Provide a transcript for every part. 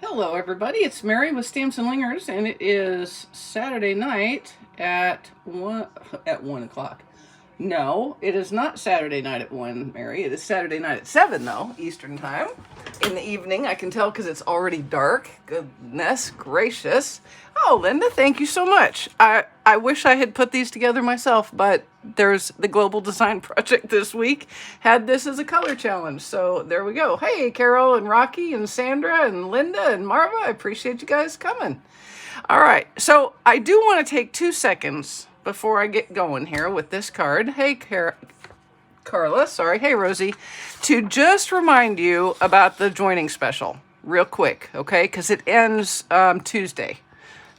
Hello everybody, it's Mary with Stamps-N-Lingers, and it is Saturday night at 1 o'clock. No, it is not Saturday night at 1, Mary. It is Saturday night at 7 though, Eastern time. In the evening, I can tell because it's already dark. Goodness gracious. Oh, Linda, thank you so much. I wish I had put these together myself, but there's the Global Design Project this week had this as a color challenge. So there we go. Hey, Carol and Rocky and Sandra and Linda and Marva, I appreciate you guys coming. All right, so I do want to take 2 seconds before I get going here with this card. Hey, Carla, sorry. Hey, Rosie, to just remind you about the joining special real quick, okay? Because it ends Tuesday.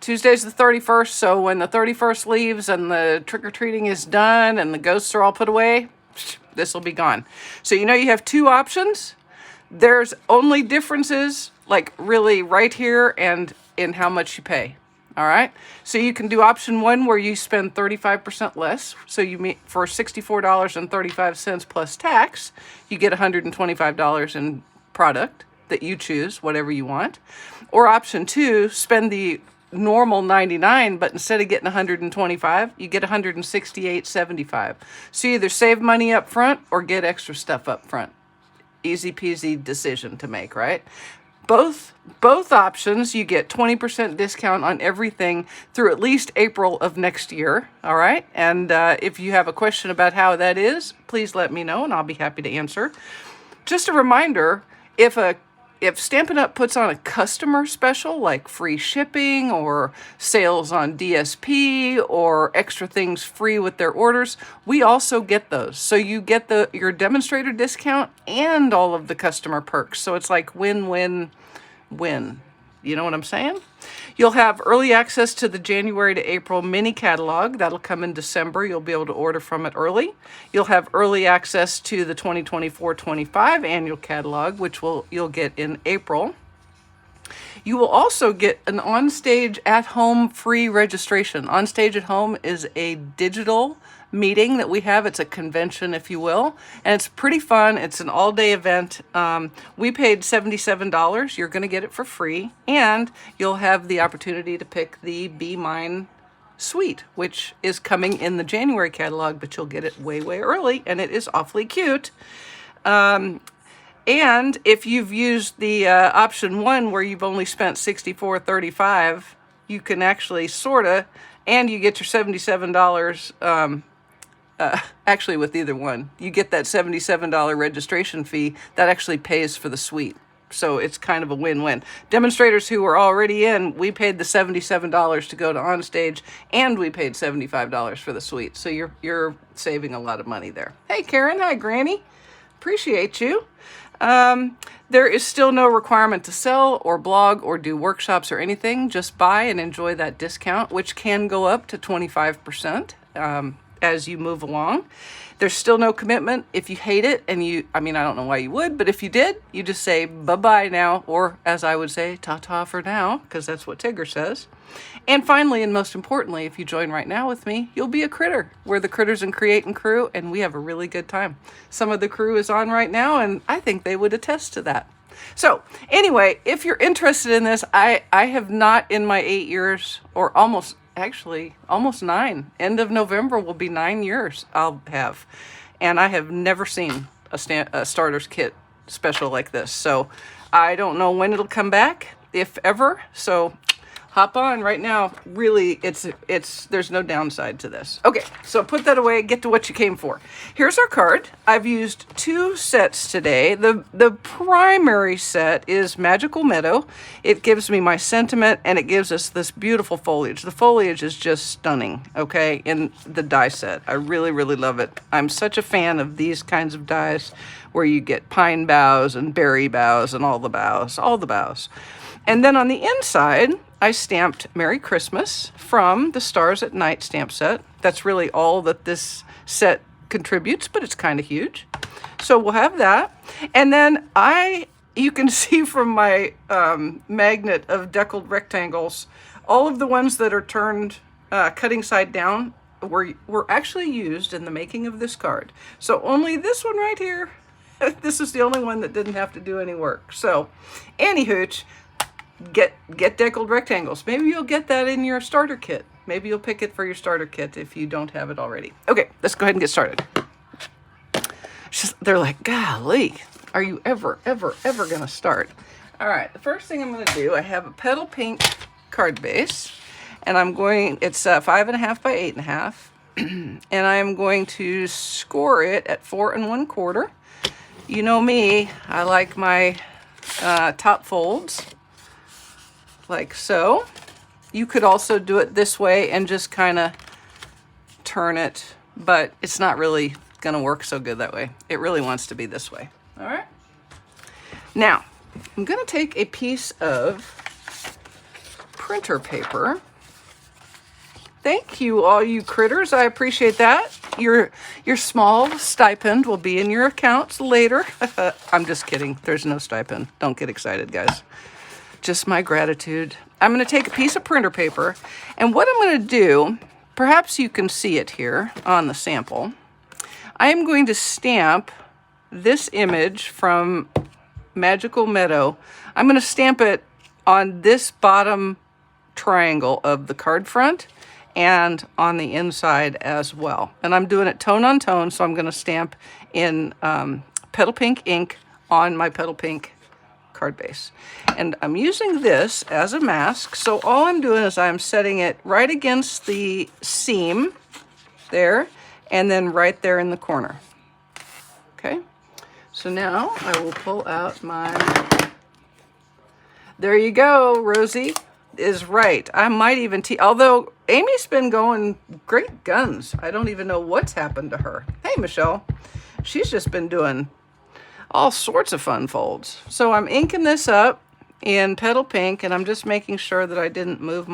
Tuesday's the 31st, so when the 31st leaves and the trick-or-treating is done and the ghosts are all put away, this will be gone. So you know you have 2 options. There's only differences, like really right here and in how much you pay. All right, so you can do option 1 where you spend 35% less. So you meet for $64.35 plus tax, you get $125 in product that you choose, whatever you want. Or option 2, spend the normal $99, but instead of getting $125, you get $168.75. So you either save money up front or get extra stuff up front. Easy peasy decision to make, right? Both options, you get 20% discount on everything through at least April of next year, all right? And if you have a question about how that is, please let me know and I'll be happy to answer. Just a reminder, if Stampin' Up! Puts on a customer special like free shipping or sales on DSP or extra things free with their orders, we also get those. So you get your demonstrator discount and all of the customer perks. So it's like win-win-win. You know what I'm saying? You'll have early access to the January to April mini catalog. That'll come in December. You'll be able to order from it early. You'll have early access to the 2024-25 annual catalog, which you'll get in April. You will also get an Onstage at Home free registration. Onstage at Home is a digital meeting that we have. It's a convention, if you will, and it's pretty fun. It's an all-day event. We paid $77. You're going to get it for free, and you'll have the opportunity to pick the Be Mine suite, which is coming in the January catalog, but you'll get it way, way early, and it is awfully cute. And if you've used the option 1 where you've only spent $64.35, you can actually and you get your $77. Actually, with either one, you get that $77 registration fee that actually pays for the suite. So it's kind of a win-win. Demonstrators who are already in, we paid the $77 to go to Onstage, and we paid $75 for the suite. So you're saving a lot of money there. Hey, Karen. Hi, Granny. Appreciate you. There is still no requirement to sell or blog or do workshops or anything. Just buy and enjoy that discount, which can go up to 25%. As you move along. There's still no commitment. If you hate it and I don't know why you would, but if you did, you just say bye-bye now, or as I would say, ta-ta for now, because that's what Tigger says. And finally, and most importantly, if you join right now with me, you'll be a critter. We're the Critters and Creatin' crew, and we have a really good time. Some of the crew is on right now, and I think they would attest to that. So anyway, if you're interested in this, I have not in my 8 years, or almost 9. End of November will be 9 years I'll have. And I have never seen a starter's kit special like this. So I don't know when it'll come back, if ever. So hop on right now. Really, there's no downside to this. Okay, so put that away, get to what you came for. Here's our card. I've used 2 sets today. The primary set is Magical Meadow. It gives me my sentiment, and it gives us this beautiful foliage. The foliage is just stunning, okay, in the die set. I really, really love it. I'm such a fan of these kinds of dies where you get pine boughs and berry boughs and all the boughs. And then on the inside, I stamped Merry Christmas from the Stars at Night stamp set. That's really all that this set contributes, but it's kind of huge. So we'll have that. And then you can see from my magnet of Deckled Rectangles, all of the ones that are turned cutting side down were actually used in the making of this card. So only this one right here, this is the only one that didn't have to do any work. So, any hooch, get Deckled Rectangles. Maybe you'll get that in your starter kit. Maybe you'll pick it for your starter kit if you don't have it already. Okay, let's go ahead and get started. They're like, golly, are you ever going to start? All right, the first thing I'm going to do, I have a petal pink card base, and it's 5.5 by 8.5, and I'm going to score it at 4 1/4. You know me, I like my top folds, like so. You could also do it this way and just kind of turn it, but it's not really gonna work so good that way. It really wants to be this way. All right. Now, I'm gonna take a piece of printer paper. Thank you, all you critters. I appreciate that. Your small stipend will be in your accounts later. I'm just kidding. There's no stipend. Don't get excited, guys. Just my gratitude. I'm going to take a piece of printer paper, and what I'm going to do, perhaps you can see it here on the sample, I am going to stamp this image from Magical Meadow. I'm going to stamp it on this bottom triangle of the card front and on the inside as well. And I'm doing it tone on tone, so I'm going to stamp in petal pink ink on my petal pink card base. And I'm using this as a mask, so all I'm doing is I'm setting it right against the seam there, and then right there in the corner. Okay, so now I will pull out my, there you go, Rosie is right. I might even although Amy's been going great guns. I don't even know what's happened to her. Hey, Michelle, she's just been doing all sorts of fun folds. So I'm inking this up in petal pink, and I'm just making sure that I didn't move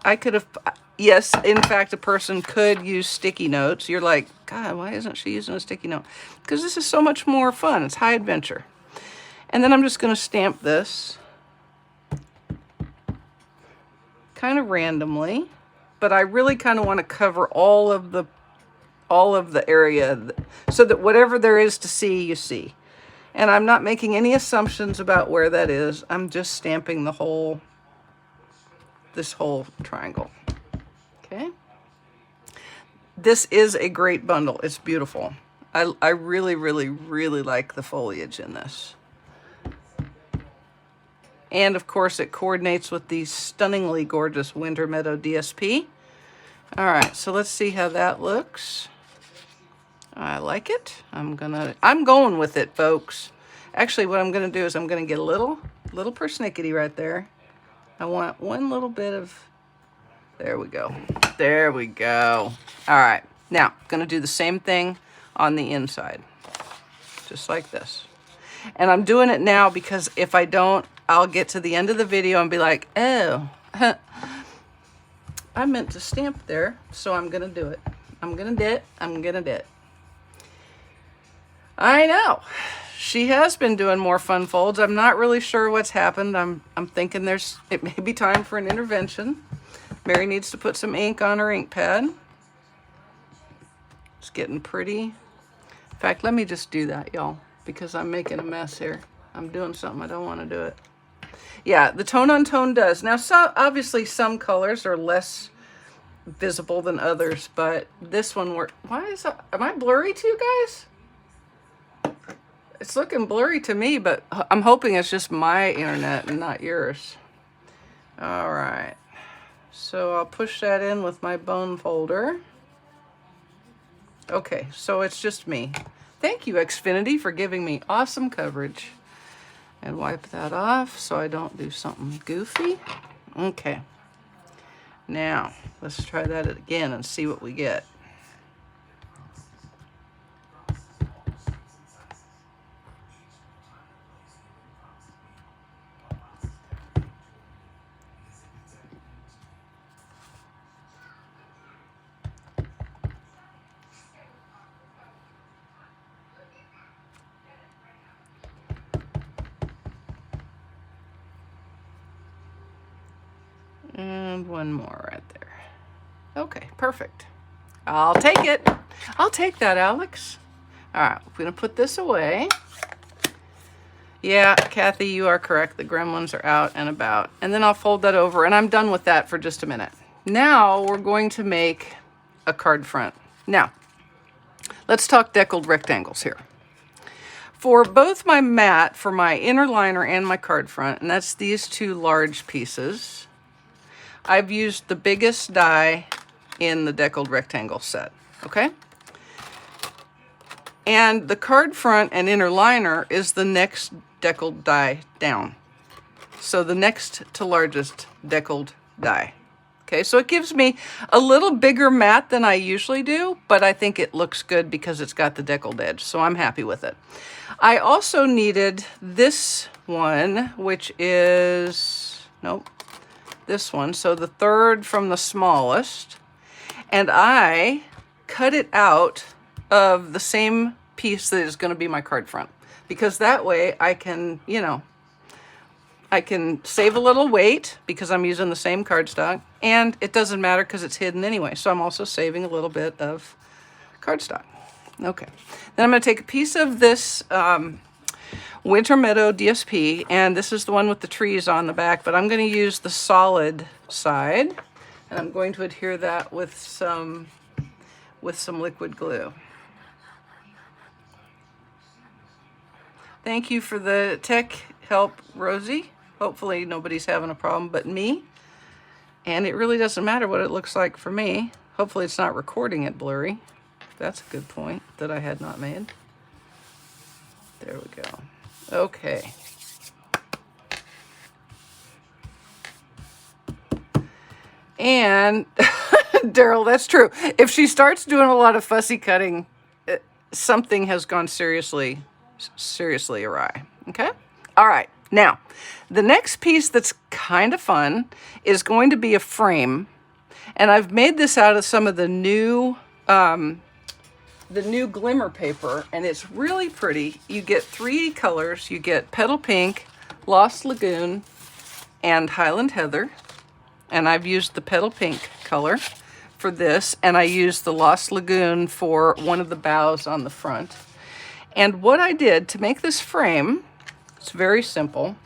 I could have, yes, in fact, a person could use sticky notes. You're like, God, why isn't she using a sticky note? Because this is so much more fun. It's high adventure. And then I'm just going to stamp this kind of randomly, but I really kind of want to cover all of the area so that whatever there is to see, you see. And I'm not making any assumptions about where that is. I'm just stamping this whole triangle. Okay. This is a great bundle. It's beautiful. I really, really, really like the foliage in this. And of course it coordinates with the stunningly gorgeous Winter Meadow DSP. All right, so let's see how that looks. I like it. I'm going with it, folks. Actually, what I'm gonna do is I'm gonna get a little persnickety right there. I want one little bit of, there we go. There we go. All right, now gonna do the same thing on the inside, just like this. And I'm doing it now because if I don't, I'll get to the end of the video and be like, oh, I meant to stamp there, so I'm gonna do it. I'm gonna do it. I know. She has been doing more fun folds. I'm not really sure what's happened. I'm thinking it may be time for an intervention. Mary needs to put some ink on her ink pad. It's getting pretty. In fact, let me just do that, y'all, because I'm making a mess here. I'm doing something I don't want to do it. Yeah, the tone on tone does. Now, obviously some colors are less visible than others, but this one why is that? Am I blurry to you guys? It's looking blurry to me, but I'm hoping it's just my internet and not yours. All right, so I'll push that in with my bone folder. Okay, so it's just me. Thank you, Xfinity, for giving me awesome coverage. And wipe that off so I don't do something goofy. Okay, now let's try that again and see what we get. And one more right there. Okay, perfect. I'll take it. I'll take that, Alex. All right, we're gonna put this away. Yeah, Kathy, you are correct. The gremlins are out and about. And then I'll fold that over, and I'm done with that for just a minute. Now we're going to make a card front. Now, let's talk deckled rectangles here. For both my mat, for my inner liner and my card front, and that's these two large pieces, I've used the biggest die in the deckled rectangle set, okay? And the card front and inner liner is the next deckled die down. So the next to largest deckled die. Okay, so it gives me a little bigger mat than I usually do, but I think it looks good because it's got the deckled edge, so I'm happy with it. I also needed this one, which is, nope, this one, so the third from the smallest, and I cut it out of the same piece that is going to be my card front, because that way I can, you know, I can save a little weight because I'm using the same cardstock, and it doesn't matter because it's hidden anyway. So I'm also saving a little bit of cardstock. Okay. Then I'm going to take a piece of this Winter Meadow DSP, and this is the one with the trees on the back, but I'm going to use the solid side, and I'm going to adhere that with some liquid glue. Thank you for the tech help, Rosie. Hopefully nobody's having a problem but me. And it really doesn't matter what it looks like for me. Hopefully it's not recording it blurry. That's a good point that I had not made. There we go. Okay. And Daryl, that's true. If she starts doing a lot of fussy cutting, something has gone seriously awry. Okay? All right. Now, the next piece that's kind of fun is going to be a frame, and I've made this out of some of the new glimmer paper, and it's really pretty. You get 3 colors. You get Petal Pink, Lost Lagoon, and Highland Heather, and I've used the Petal Pink color for this, and I used the Lost Lagoon for one of the boughs on the front. And what I did to make this frame, it's very simple.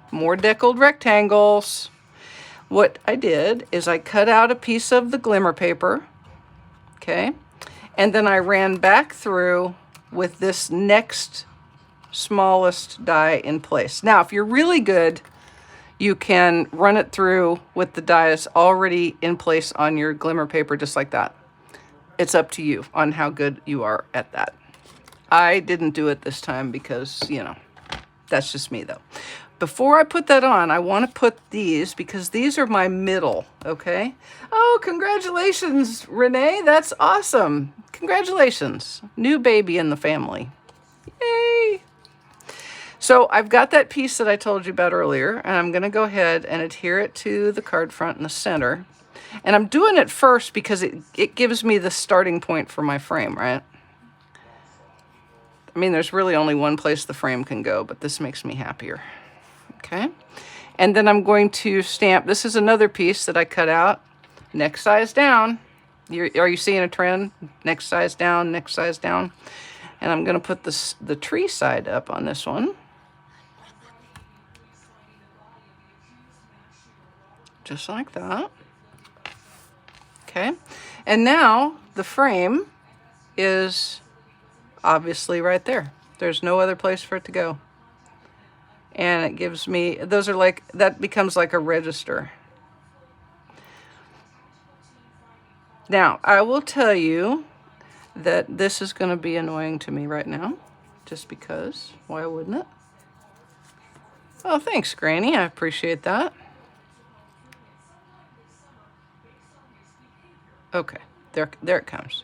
More deckled rectangles. What I did is I cut out a piece of the glimmer paper, okay? And then I ran back through with this next smallest die in place. Now, if you're really good, you can run it through with the dies already in place on your glimmer paper, just like that. It's up to you on how good you are at that. I didn't do it this time because, you know, that's just me though. Before I put that on, I want to put these because these are my middle, okay? Oh, congratulations, Renee. That's awesome. Congratulations. New baby in the family. Yay. So I've got that piece that I told you about earlier, and I'm going to go ahead and adhere it to the card front in the center. And I'm doing it first because it gives me the starting point for my frame, right? I mean, there's really only one place the frame can go, but this makes me happier. Okay. And then I'm going to stamp. This is another piece that I cut out. Next size down. Are you seeing a trend? Next size down, next size down. And I'm going to put the tree side up on this one. Just like that. Okay. And now the frame is obviously right there. There's no other place for it to go. And it gives me, those are like, that becomes like a register. Now, I will tell you that this is going to be annoying to me right now, just because. Why wouldn't it? Oh, thanks, Granny. I appreciate that. Okay, there it comes.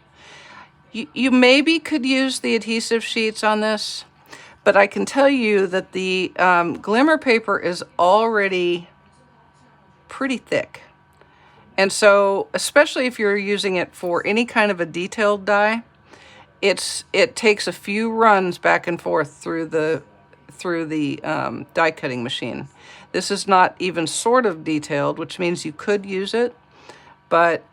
You maybe could use the adhesive sheets on this, but I can tell you that the glimmer paper is already pretty thick. And so, especially if you're using it for any kind of a detailed die, it takes a few runs back and forth through the die cutting machine. This is not even sort of detailed, which means you could use it, but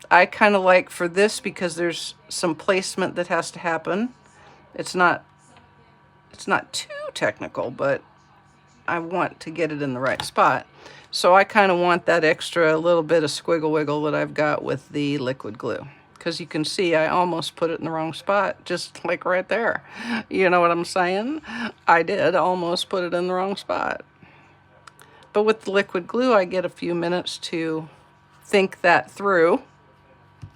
I kind of like for this because there's some placement that has to happen. It's not it's not too technical, but I want to get it in the right spot. So I kind of want that extra little bit of squiggle wiggle that I've got with the liquid glue. Because you can see I almost put it in the wrong spot, just like right there. You know what I'm saying? I did almost put it in the wrong spot. But with the liquid glue, I get a few minutes to think that through.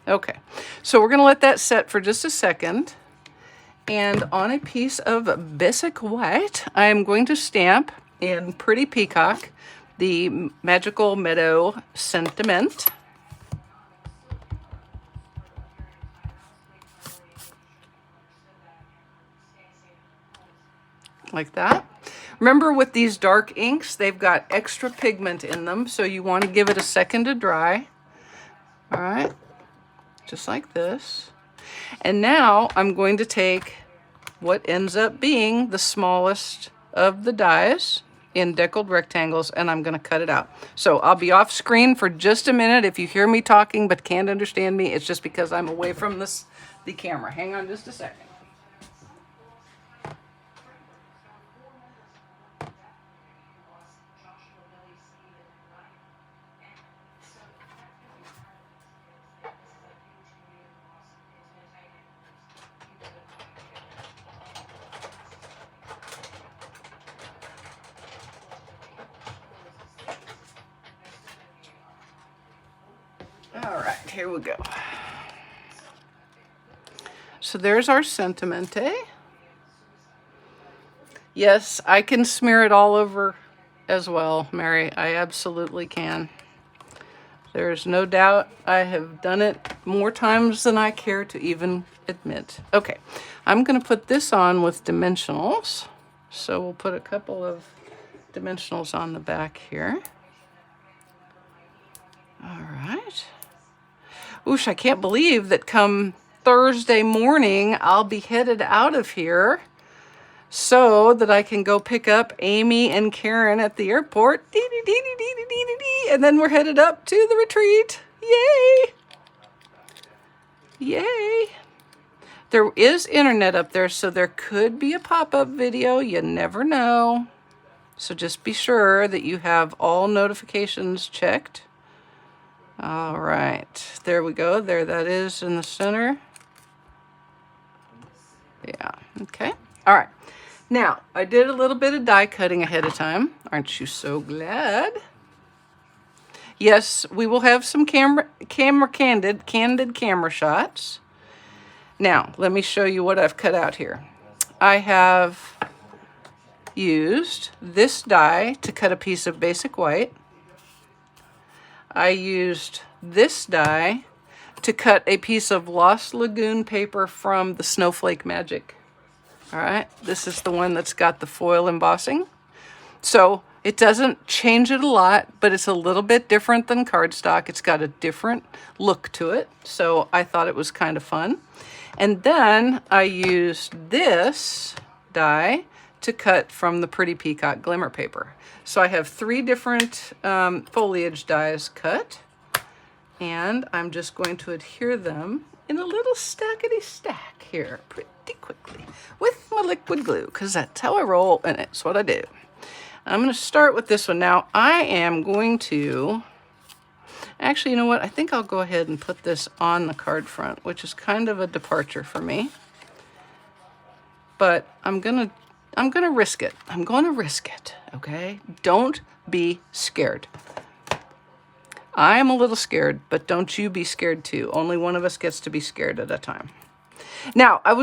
Okay, so we're gonna let that set for just a second. And on a piece of basic white, I am going to stamp in Pretty Peacock the Magical Meadow sentiment. Like that. Remember, with these dark inks, they've got extra pigment in them, so you want to give it a second to dry. All right, just like this. And now I'm going to take what ends up being the smallest of the dies in Deckled Rectangles, and I'm going to cut it out. So I'll be off screen for just a minute. If you hear me talking but can't understand me, it's just because I'm away from the camera. Hang on just a second. All right, here we go. So there's our sentiment, eh? Yes, I can smear it all over as well, Mary. I absolutely can. There's no doubt I have done it more times than I care to even admit. Okay, I'm going to put this on with dimensionals. So we'll put a couple of dimensionals on the back here. All right. Oosh, I can't believe that come Thursday morning, I'll be headed out of here so that I can go pick up Amy and Karen at the airport. And then we're headed up to the retreat. Yay! Yay! There is internet up there, so there could be a pop-up video. You never know. So just be sure that you have all notifications checked. All right, there we go. There that is in the center. Yeah, okay. All right. Now, I did a little bit of die cutting ahead of time. Aren't you so glad? Yes, we will have some candid camera shots. Now, let me show you what I've cut out here. I have used this die to cut a piece of basic white. I used this die to cut a piece of Lost Lagoon paper from the Snowflake Magic. All right, this is the one that's got the foil embossing. So it doesn't change it a lot, but it's a little bit different than cardstock. It's got a different look to it. So I thought it was kind of fun. And then I used this die to cut from the Pretty Peacock glimmer paper. So I have 3 different foliage dies cut, and I'm just going to adhere them in a little stackety stack here pretty quickly with my liquid glue, because that's how I roll and it's what I do. I'm going to start with this one. Now I am going to, actually, you know what? I think I'll go ahead and put this on the card front, which is kind of a departure for me. But I'm gonna risk it. I'm gonna risk it, okay? Don't be scared. I'm a little scared, but don't you be scared too. Only one of us gets to be scared at a time. Now, I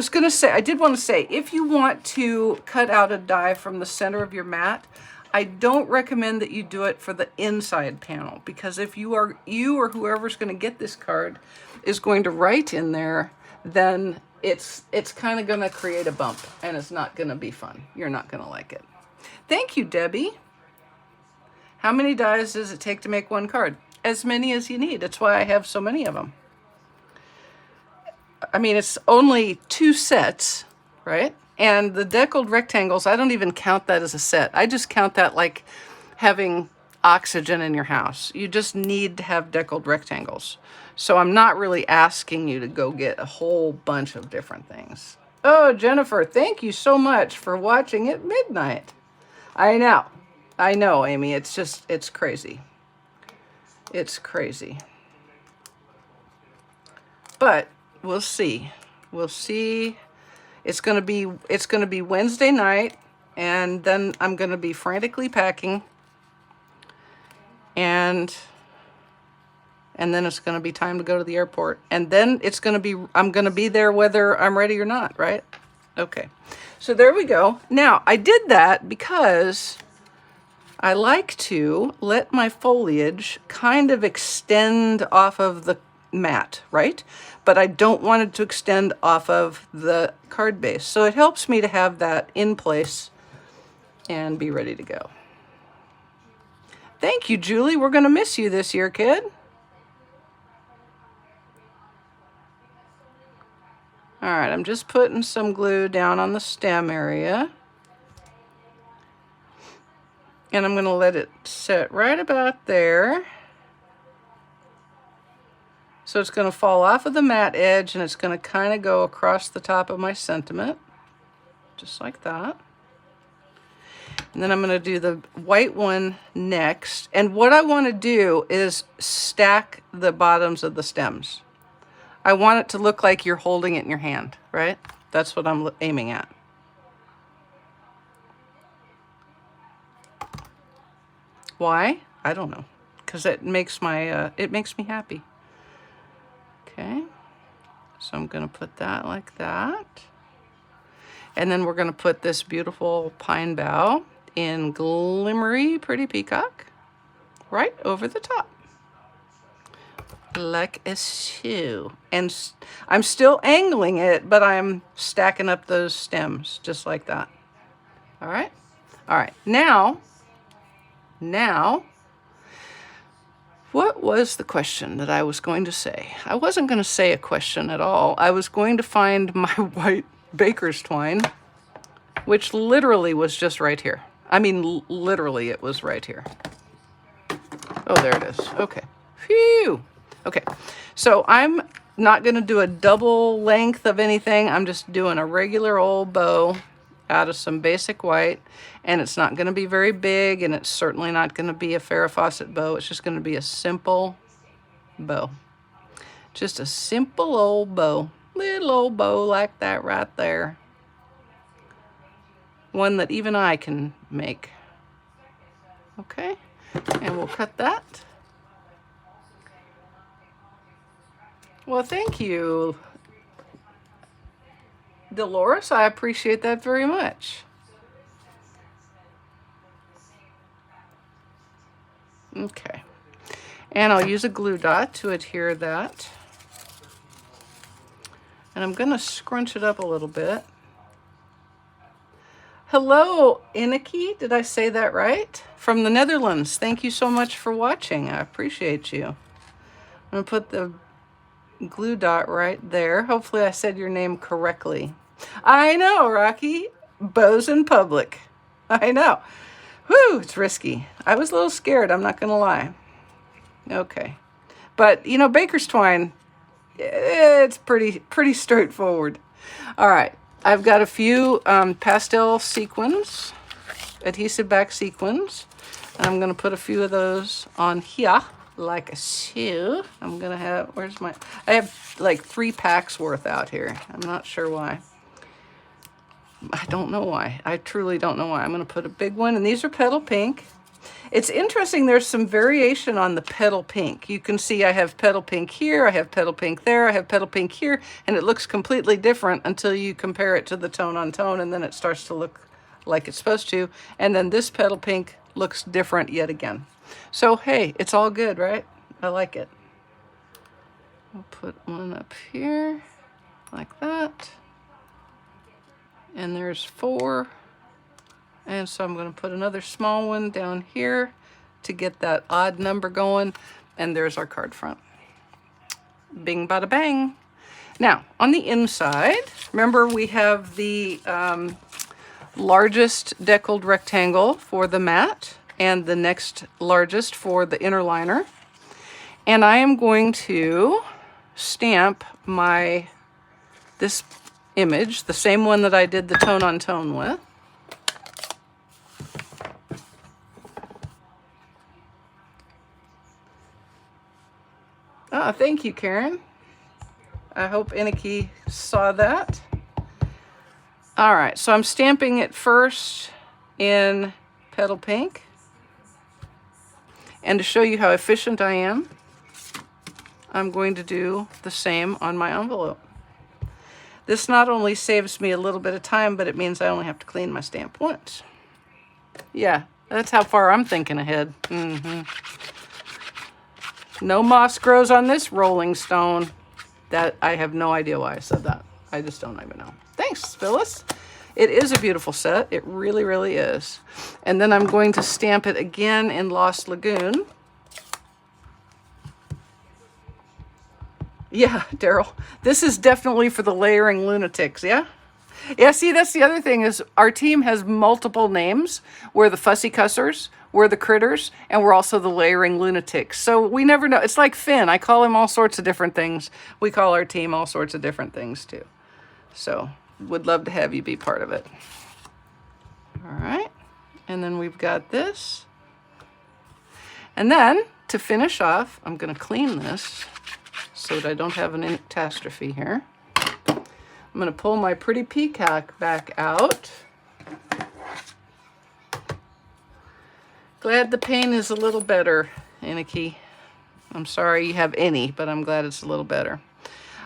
did want to say, if you want to cut out a die from the center of your mat, I don't recommend that you do it for the inside panel, because if you or whoever's going to get this card is going to write in there, then it's kind of going to create a bump, and it's not going to be fun. You're not going to like it. Thank you, Debbie. How many dies does it take to make one card? As many as you need. That's why I have so many of them. I mean, it's only 2 sets, right? And the Deckled Rectangles, I don't even count that as a set. I just count that like having oxygen in your house. You just need to have Deckled Rectangles. So I'm not really asking you to go get a whole bunch of different things. Oh, Jennifer, thank you so much for watching at midnight. I know, Amy. It's just, it's crazy. It's crazy. But we'll see. We'll see. It's gonna be Wednesday night, and then I'm gonna be frantically packing, and then it's gonna be time to go to the airport, and then I'm gonna be there whether I'm ready or not, right? Okay, so there we go. Now I did that because I like to let my foliage kind of extend off of the mat, right? But I don't want it to extend off of the card base. So it helps me to have that in place and be ready to go. Thank you, Julie. We're going to miss you this year, kid. All right, I'm just putting some glue down on the stem area. And I'm going to let it sit right about there. So it's going to fall off of the mat edge, and it's going to kind of go across the top of my sentiment, just like that. And then I'm going to do the white one next. And what I want to do is stack the bottoms of the stems. I want it to look like you're holding it in your hand, right? That's what I'm aiming at. Why? I don't know. Because it makes me happy. Okay. So I'm going to put that like that. And then we're going to put this beautiful pine bough in Glimmery Pretty Peacock right over the top. Like a shoe. And I'm still angling it, but I'm stacking up those stems just like that. All right? All right. Now, what was the question that I was going to say? I wasn't going to say a question at all. I was going to find my white baker's twine, which literally was just right here. I mean, literally it was right here. Oh, there it is. Okay. Phew. Okay. So I'm not going to do a double length of anything. I'm just doing a regular old bow out of some basic white, and it's not going to be very big, and it's certainly not going to be a Farrah Fawcett bow. It's just going to be a simple bow. Just a simple old bow. Little old bow like that right there. One that even I can make. Okay, and we'll cut that. Well, thank you, Dolores. I appreciate that very much. Okay, and I'll use a glue dot to adhere that. And I'm going to scrunch it up a little bit. Hello, Iniki. Did I say that right? From the Netherlands. Thank you so much for watching. I appreciate you. I'm going to put the glue dot right there. Hopefully I said your name correctly. I know, Rocky. Bows in public. I know. Whew, it's risky. I was a little scared, I'm not going to lie. Okay. But, you know, baker's twine, it's pretty straightforward. All right. I've got a few pastel sequins, adhesive back sequins, and I'm going to put a few of those on here like a shoe. I'm going to have, I have like 3 packs worth out here. I'm not sure why. I don't know why. I truly don't know why. I'm going to put a big one, and these are petal pink. It's interesting, there's some variation on the petal pink. You can see I have petal pink here, I have petal pink there, I have petal pink here, and it looks completely different until you compare it to the tone on tone, and then it starts to look like it's supposed to. And then this petal pink looks different yet again. So, hey, it's all good, right? I like it. I'll put one up here like that. And there's 4. And so I'm going to put another small one down here to get that odd number going. And there's our card front. Bing, bada, bang. Now, on the inside, remember we have the largest deckled rectangle for the mat and the next largest for the inner liner. And I am going to stamp this image, the same one that I did the tone on tone with. Oh, thank you, Karen. I hope Aniki saw that. All right, so I'm stamping it first in Petal Pink. And to show you how efficient I am, I'm going to do the same on my envelope. This not only saves me a little bit of time, but it means I only have to clean my stamp once. Yeah, that's how far I'm thinking ahead. No moss grows on this rolling stone. That I have no idea why I said that. I just don't even know. Thanks, Phyllis. It is a beautiful set. It really, really is. And then I'm going to stamp it again in Lost Lagoon. Yeah, Daryl. This is definitely for the layering lunatics, yeah? Yeah, see, that's the other thing is our team has multiple names. We're the fussy cussers, we're the critters, and we're also the layering lunatics. So we never know. It's like Finn. I call him all sorts of different things. We call our team all sorts of different things too. So would love to have you be part of it. All right. And then we've got this. And then to finish off, I'm going to clean this so that I don't have an catastrophe here. I'm going to pull my pretty peacock back out. Glad the paint is a little better, Aniki. I'm sorry you have any, but I'm glad it's a little better.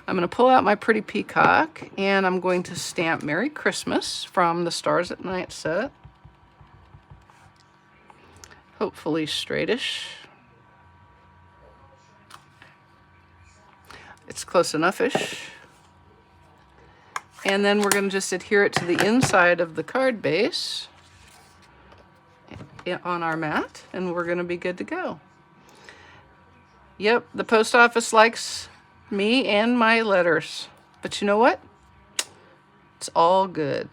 I'm going to pull out my pretty peacock, and I'm going to stamp Merry Christmas from the Stars at Night set. Hopefully straightish. It's close enough-ish. And then we're going to just adhere it to the inside of the card base on our mat, and we're going to be good to go. Yep, the post office likes me and my letters. But you know what? It's all good.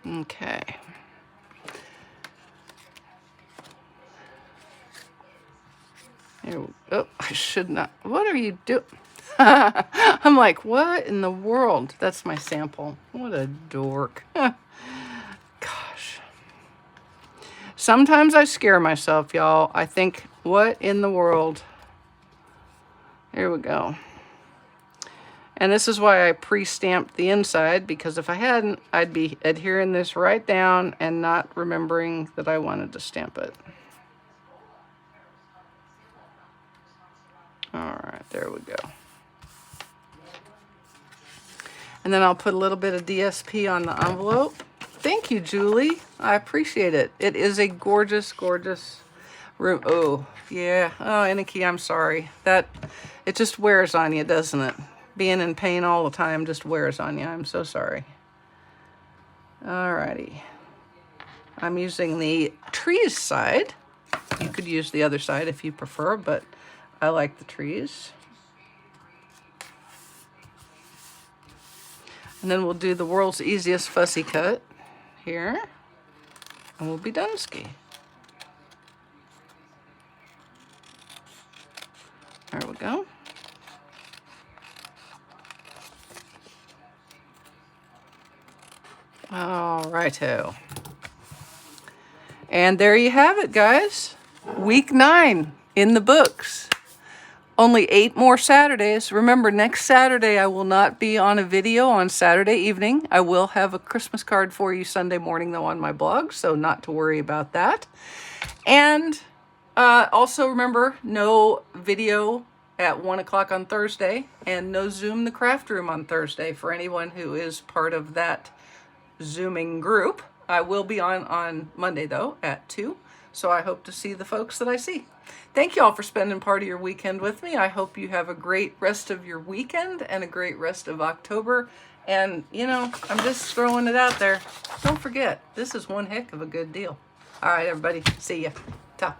Okay. Oh, I should not. What are you doing? I'm like, what in the world? That's my sample. What a dork. Gosh. Sometimes I scare myself, y'all. I think, what in the world? Here we go. And this is why I pre-stamped the inside, because if I hadn't, I'd be adhering this right down and not remembering that I wanted to stamp it. All right, there we go. And then I'll put a little bit of DSP on the envelope. Thank you, Julie. I appreciate it. It is a gorgeous, gorgeous room. Oh, yeah. Oh, Aniki, I'm sorry. It just wears on you, doesn't it? Being in pain all the time just wears on you. I'm so sorry. All righty. I'm using the trees side. You could use the other side if you prefer, but I like the trees. And then we'll do the world's easiest fussy cut here, and we'll be done ski. There we go. All righto. And there you have it, guys. Week 9 in the books. Only 8 more Saturdays. Remember, next Saturday I will not be on a video on Saturday evening. I will have a Christmas card for you Sunday morning, though, on my blog, so not to worry about that. And also remember, no video at 1 o'clock on Thursday, and no Zoom the craft room on Thursday for anyone who is part of that Zooming group. I will be on Monday, though, at 2, so I hope to see the folks that I see. Thank you all for spending part of your weekend with me. I hope you have a great rest of your weekend and a great rest of October. And, you know, I'm just throwing it out there. Don't forget, this is one heck of a good deal. All right, everybody. See ya. Ta.